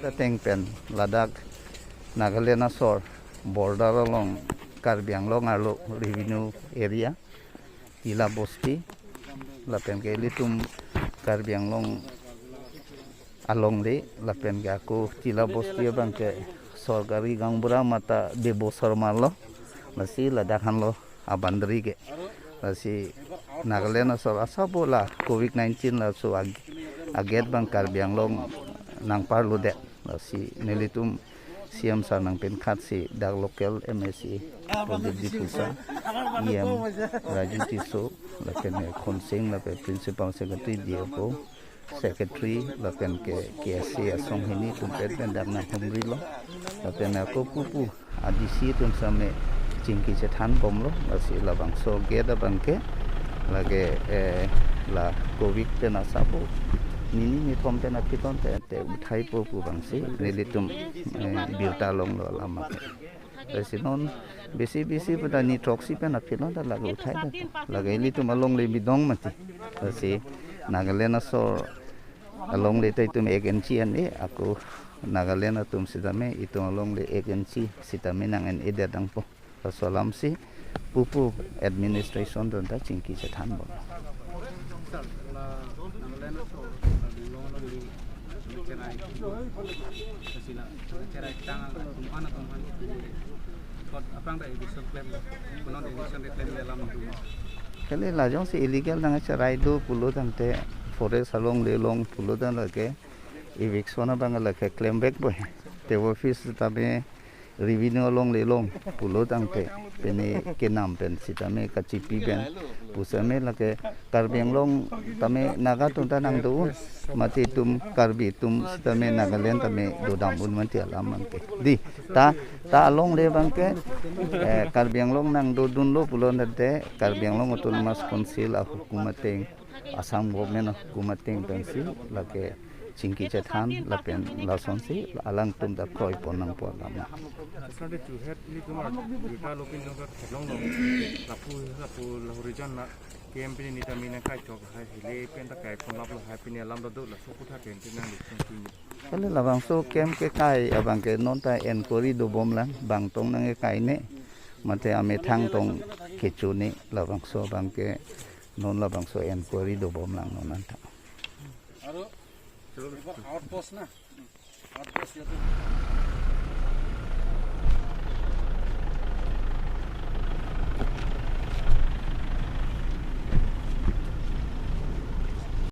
dateng pen Ladakh Nagaland asor border along Karbi Anglong alo revenue area Tila Bosti lapen ke litum Karbi Anglong along de lapen ke aku Tila Bosti bang ke sorgari gangbura mata debosor malo masih Ladakhan lo abandri ke masih Nagaland asor asa bola COVID-19 la so aget bang Karbi Anglong nang parlo de masih nelitum siam sa nang penkhat si dak local MSC Prodip Dipusa IM Raju Tiso lapen khonsing lapen principal secretary DFO secretary lapen ke KSC asong hini tumpet dak na humri lo lapen ko pupu adisi tum same cingki cethan bomlo masih labang so geda bangke lage la covid pena sabu nini ni tomte na piton te uthai po pu bangsi nilitum bilta long lo lama sinon besi pada ni troksi pena piton da lagu uthai da lagai litum along le bidong mati si Nagaland asor along le tum agency an aku Nagaland atum sidame itu along le agency sitame nang en eda dang po solam si pupu administration don ta cingki cethan bo kali lajong si illegal nang cerai do pulo tante forest along lelong pulo dan lage eviction bang lage claim back boy te office tabe revenue along lelong pulo tante pene kenam pen sitame kacipi pen pusame lage Karbi Anglong tame naga tunta nang do mati tum Karbi tum sitame Nagaland tame do damun manti alam ke di ta along le bangke Karbi Anglong nang do dunlo pulo nade Karbi Anglong autonomous council a hukumateng Assam government hukumateng pensi lage cingki cethan lapen lasonsi alang tum da kroi ponang po lama kali labang so kem ke kai abang ke nonta enquiry do bomlang bang tong nang kai ne mate ame thang tong kechu ne labang so bang ke non labang so enquiry do bomlang nonanta outpost na outpost